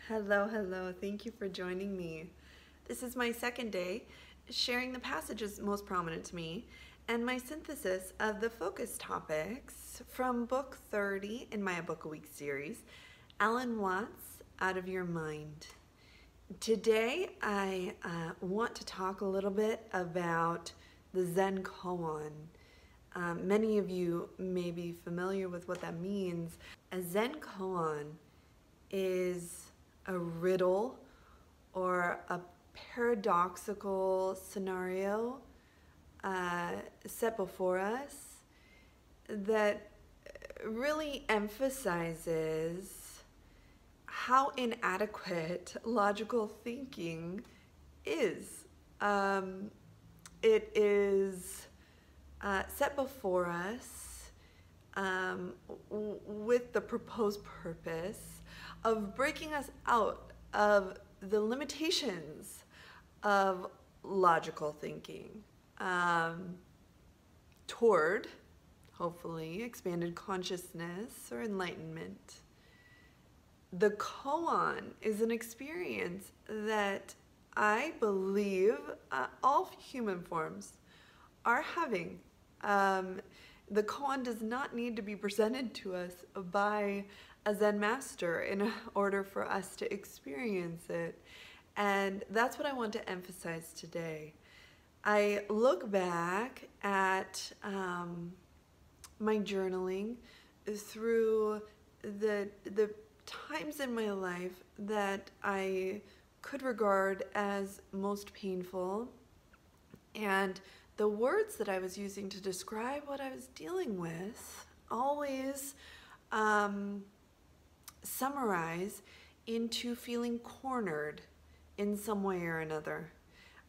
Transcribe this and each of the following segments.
Hello, hello. Thank you for joining me. This is my second day sharing the passages most prominent to me and my synthesis of the focus topics from Book 30 in my Book a Week series, Alan Watts' Out of Your Mind. Today I want to talk a little bit about the Zen Koan. Many of you may be familiar with what that means. A Zen Koan is a riddle or a paradoxical scenario set before us that really emphasizes how inadequate logical thinking is. It is set before us with the proposed purpose of breaking us out of the limitations of logical thinking toward, hopefully, expanded consciousness or enlightenment. The koan is an experience that I believe all human forms are having. The koan does not need to be presented to us by a Zen master in order for us to experience it. And that's what I want to emphasize today. I look back at my journaling through the times in my life that I could regard as most painful, and the words that I was using to describe what I was dealing with always summarize into feeling cornered in some way or another.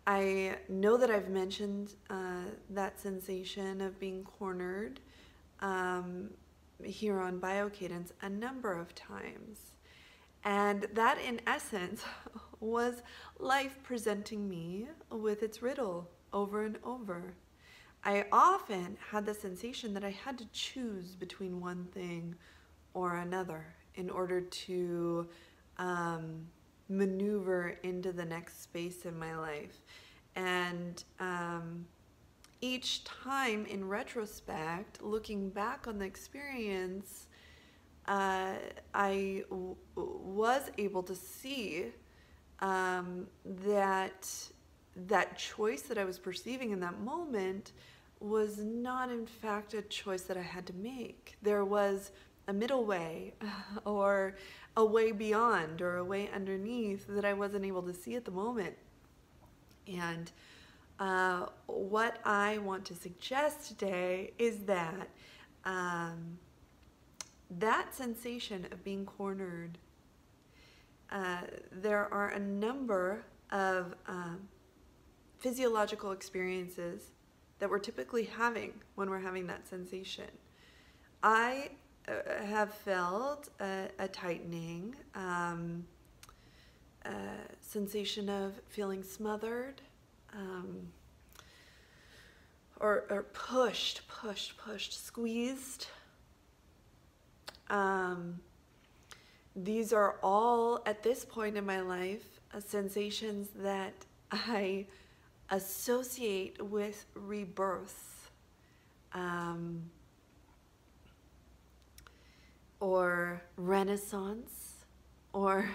I know that I've mentioned that sensation of being cornered here on Biocadence a number of times. And that, in essence, was life presenting me with its riddle over and over. I often had the sensation that I had to choose between one thing or another in order to maneuver into the next space in my life. And each time, in retrospect, looking back on the experience, I was able to see that choice that I was perceiving in that moment was not, in fact, a choice that I had to make. There was a middle way or a way beyond or a way underneath that I wasn't able to see at the moment. And what I want to suggest today is that that sensation of being cornered, there are a number of physiological experiences that we're typically having when we're having that sensation. I have felt a tightening, sensation of feeling smothered, or pushed, squeezed. These are all, at this point in my life, sensations that I associate with rebirth, or renaissance, or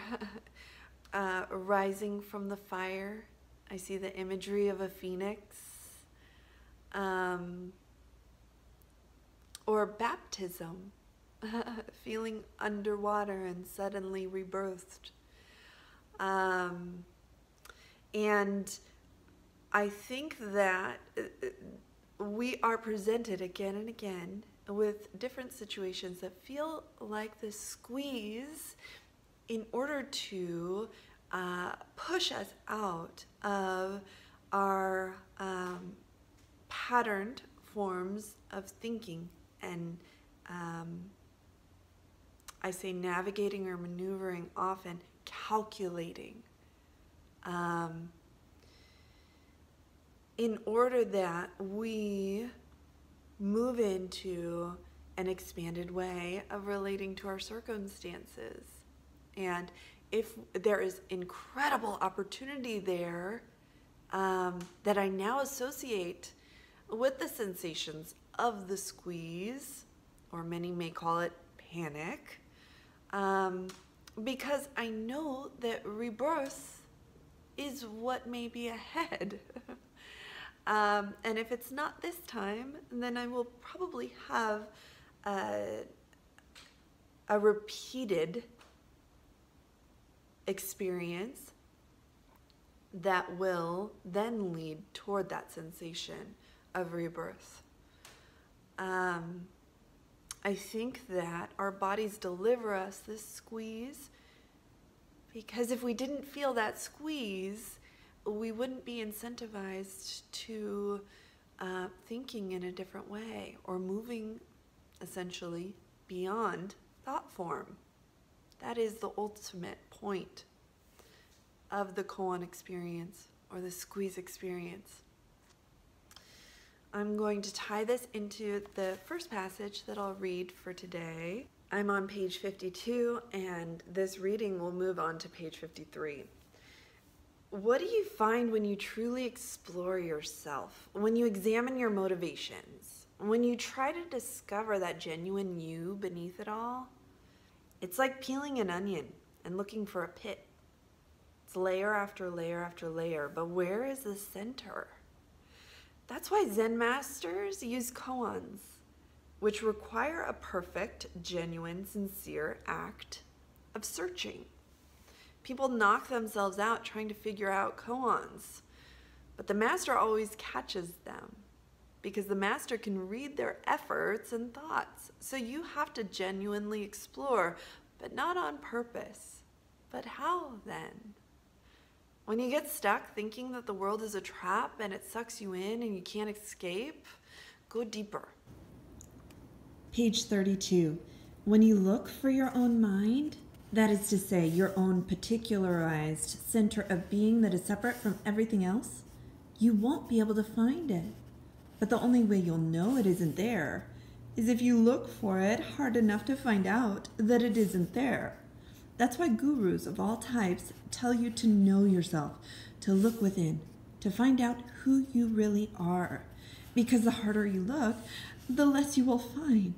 rising from the fire. I see the imagery of a phoenix, or baptism, feeling underwater and suddenly rebirthed. And I think that we are presented again and again with different situations that feel like this squeeze in order to push us out of our patterned forms of thinking and I say navigating or maneuvering, often calculating, in order that we move into an expanded way of relating to our circumstances. And if there is incredible opportunity there that I now associate with the sensations of the squeeze, or many may call it panic, because I know that rebirth is what may be ahead. And if it's not this time, then I will probably have a repeated experience that will then lead toward that sensation of rebirth. I think that our bodies deliver us this squeeze because if we didn't feel that squeeze, we wouldn't be incentivized to thinking in a different way or moving essentially beyond thought form. That is the ultimate point of the Koan experience or the squeeze experience. I'm going to tie this into the first passage that I'll read for today. I'm on page 52, and this reading will move on to page 53. What do you find when you truly explore yourself, when you examine your motivations, when you try to discover that genuine you beneath it all? It's like peeling an onion and looking for a pit. It's layer after layer after layer, but where is the center? That's why Zen masters use koans, which require a perfect, genuine, sincere act of searching. People knock themselves out trying to figure out koans, but the master always catches them because the master can read their efforts and thoughts. So you have to genuinely explore, but not on purpose. But how then? When you get stuck thinking that the world is a trap and it sucks you in and you can't escape, go deeper. Page 32. When you look for your own mind, that is to say, your own particularized center of being that is separate from everything else, you won't be able to find it. But the only way you'll know it isn't there is if you look for it hard enough to find out that it isn't there. That's why gurus of all types tell you to know yourself, to look within, to find out who you really are. Because the harder you look, the less you will find.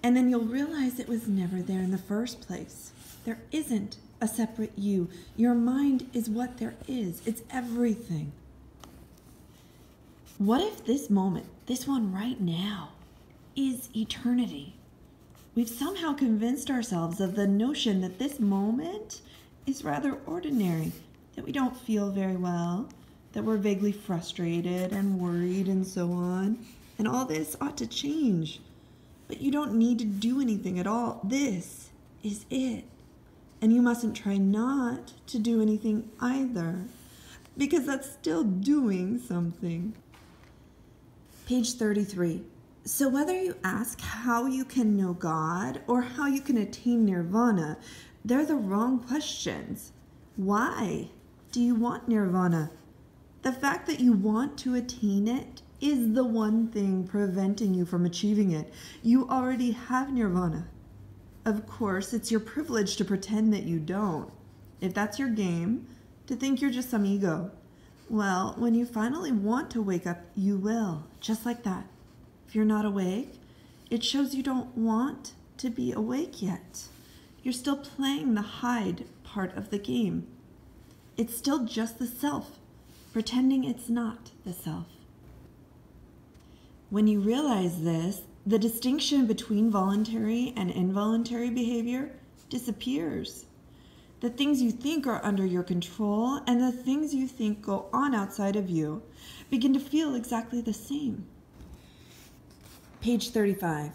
And then you'll realize it was never there in the first place. There isn't a separate you. Your mind is what there is. It's everything. What if this moment, this one right now, is eternity? We've somehow convinced ourselves of the notion that this moment is rather ordinary, that we don't feel very well, that we're vaguely frustrated and worried and so on. And all this ought to change. But you don't need to do anything at all. This is it. And you mustn't try not to do anything either, because that's still doing something. Page 33. So whether you ask how you can know God or how you can attain Nirvana, they're the wrong questions. Why do you want Nirvana? The fact that you want to attain it is the one thing preventing you from achieving it. You already have Nirvana. Of course, it's your privilege to pretend that you don't. If that's your game, to think you're just some ego. Well, when you finally want to wake up, you will, just like that. If you're not awake, it shows you don't want to be awake yet. You're still playing the hide part of the game. It's still just the self, pretending it's not the self. When you realize this, the distinction between voluntary and involuntary behavior disappears. The things you think are under your control and the things you think go on outside of you begin to feel exactly the same. Page 35.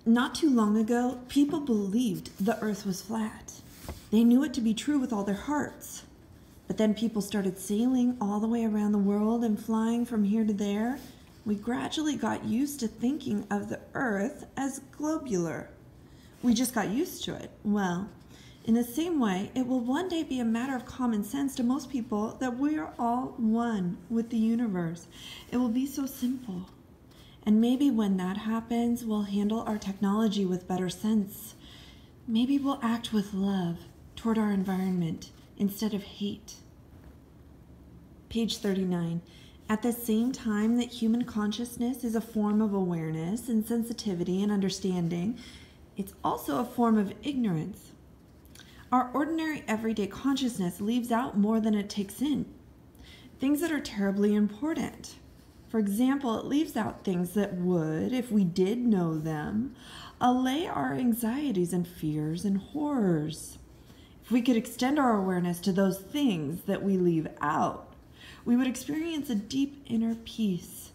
Not too long ago, people believed the earth was flat. They knew it to be true with all their hearts. But then people started sailing all the way around the world and flying from here to there. We gradually got used to thinking of the earth as globular. We just got used to it. Well, in the same way, it will one day be a matter of common sense to most people that we are all one with the universe. It will be so simple. And maybe when that happens, we'll handle our technology with better sense. Maybe we'll act with love toward our environment instead of hate. Page 39. At the same time that human consciousness is a form of awareness and sensitivity and understanding, it's also a form of ignorance. Our ordinary everyday consciousness leaves out more than it takes in. Things that are terribly important. For example, it leaves out things that would, if we did know them, allay our anxieties and fears and horrors. If we could extend our awareness to those things that we leave out, we would experience a deep inner peace,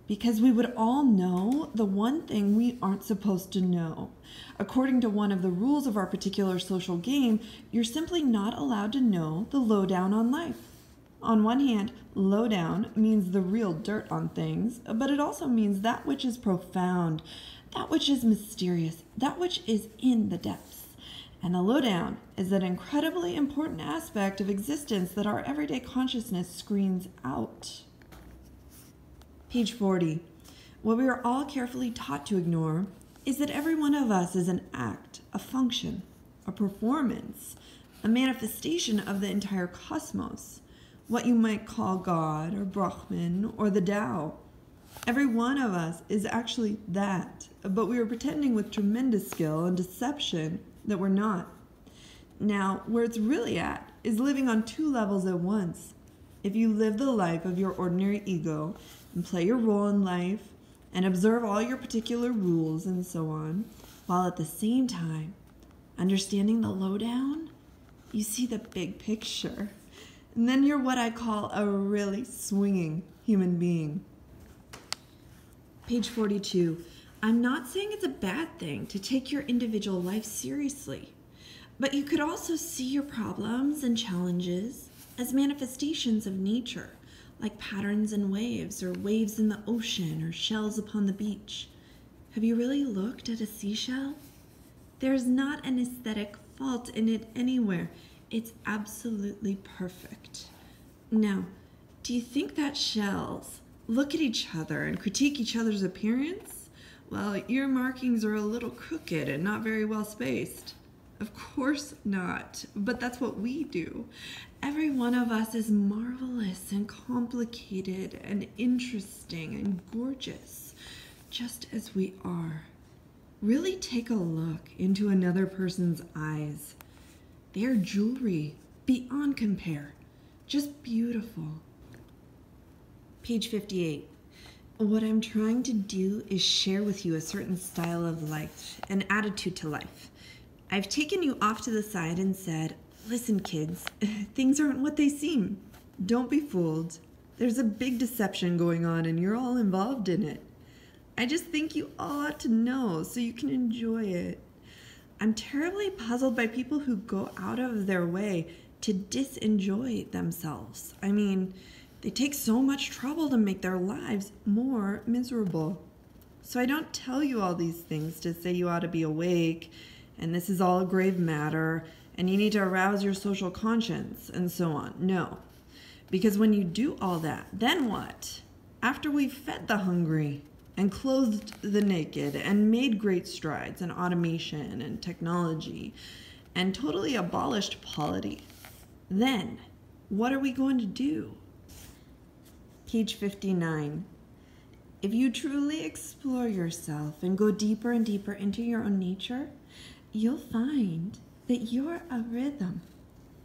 because we would all know the one thing we aren't supposed to know. According to one of the rules of our particular social game, you're simply not allowed to know the lowdown on life. On one hand, lowdown means the real dirt on things, but it also means that which is profound, that which is mysterious, that which is in the depths. And the lowdown is an incredibly important aspect of existence that our everyday consciousness screens out. Page 40. What we are all carefully taught to ignore is that every one of us is an act, a function, a performance, a manifestation of the entire cosmos, what you might call God or Brahman or the Tao. Every one of us is actually that, but we are pretending with tremendous skill and deception that we're not. Now, where it's really at is living on two levels at once. If you live the life of your ordinary ego and play your role in life and observe all your particular rules and so on, while at the same time understanding the lowdown, you see the big picture. And then you're what I call a really swinging human being. Page 42. I'm not saying it's a bad thing to take your individual life seriously, but you could also see your problems and challenges as manifestations of nature, like patterns in waves, or waves in the ocean, or shells upon the beach. Have you really looked at a seashell? There's not an aesthetic fault in it anywhere. It's absolutely perfect. Now, do you think that shells look at each other and critique each other's appearance? Well, your markings are a little crooked and not very well spaced. Of course not, but that's what we do. Every one of us is marvelous and complicated and interesting and gorgeous, just as we are. Really take a look into another person's eyes. They are jewelry, beyond compare, just beautiful. Page 58. What I'm trying to do is share with you a certain style of life, an attitude to life. I've taken you off to the side and said, listen kids, things aren't what they seem. Don't be fooled. There's a big deception going on and you're all involved in it. I just think you all ought to know so you can enjoy it. I'm terribly puzzled by people who go out of their way to disenjoy themselves. I mean, they take so much trouble to make their lives more miserable. So I don't tell you all these things to say you ought to be awake, and this is all a grave matter, and you need to arouse your social conscience, and so on. No. Because when you do all that, then what? After we've fed the hungry, and clothed the naked, and made great strides in automation and technology, and totally abolished polity, then what are we going to do? Page 59. If you truly explore yourself and go deeper and deeper into your own nature, you'll find that you're a rhythm.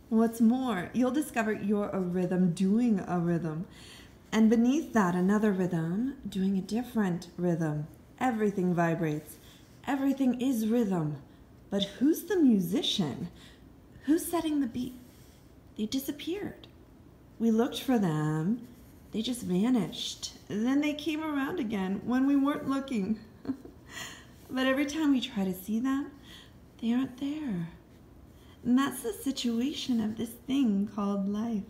What's more, you'll discover you're a rhythm doing a rhythm. And beneath that, another rhythm doing a different rhythm. Everything vibrates. Everything is rhythm. But who's the musician? Who's setting the beat? They disappeared. We looked for them. They just vanished. Then they came around again when we weren't looking. But every time we try to see them, they aren't there. And that's the situation of this thing called life.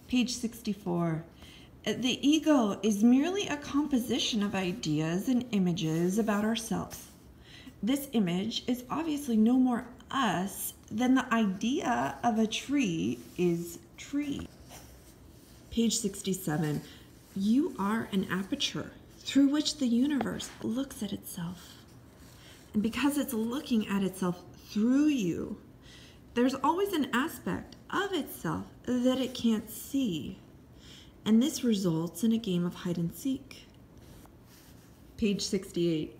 Page 64. The ego is merely a composition of ideas and images about ourselves. This image is obviously no more us than the idea of a tree is tree. Page 67. You are an aperture through which the universe looks at itself. And because it's looking at itself through you. There's always an aspect of itself that it can't see. And this results in a game of hide and seek. Page 68.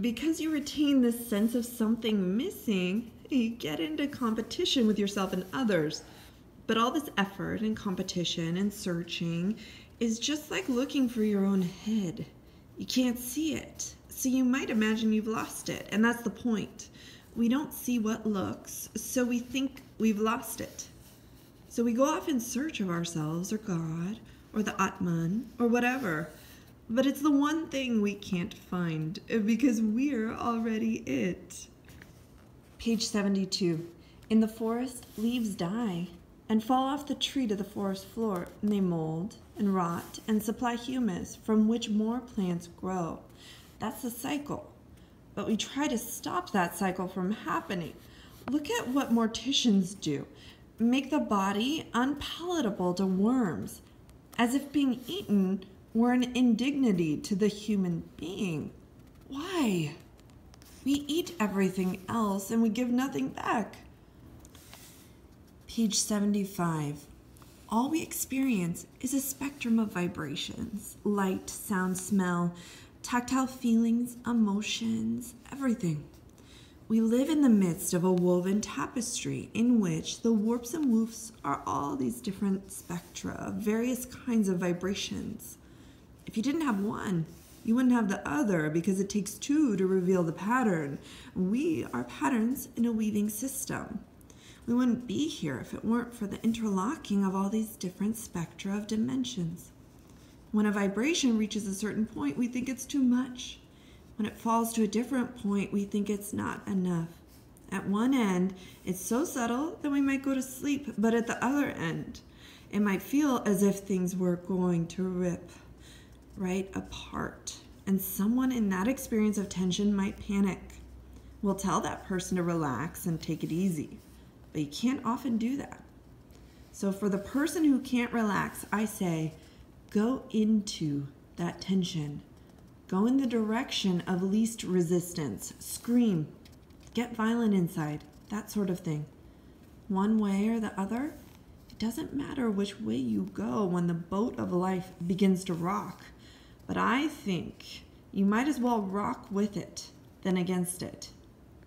Because you retain this sense of something missing, you get into competition with yourself and others. But all this effort and competition and searching is just like looking for your own head. You can't see it, so you might imagine you've lost it, and that's the point. We don't see what looks, so we think we've lost it. So we go off in search of ourselves or God or the Atman or whatever. But it's the one thing we can't find because we're already it. Page 72. In the forest, leaves die and fall off the tree to the forest floor, and they mold and rot and supply humus from which more plants grow. That's the cycle. But we try to stop that cycle from happening. Look at what morticians do. Make the body unpalatable to worms, as if being eaten were an indignity to the human being. Why? We eat everything else and we give nothing back. Page 75. All we experience is a spectrum of vibrations, light, sound, smell, tactile feelings, emotions, everything. We live in the midst of a woven tapestry in which the warps and woofs are all these different spectra of various kinds of vibrations. If you didn't have one, you wouldn't have the other because it takes two to reveal the pattern. We are patterns in a weaving system. We wouldn't be here if it weren't for the interlocking of all these different spectra of dimensions. When a vibration reaches a certain point, we think it's too much. When it falls to a different point, we think it's not enough. At one end, it's so subtle that we might go to sleep, but at the other end, it might feel as if things were going to rip right apart. And someone in that experience of tension might panic. We'll tell that person to relax and take it easy, but you can't often do that. So for the person who can't relax, I say, go into that tension. Go in the direction of least resistance. Scream. Get violent inside. That sort of thing. One way or the other, it doesn't matter which way you go when the boat of life begins to rock. But I think you might as well rock with it than against it.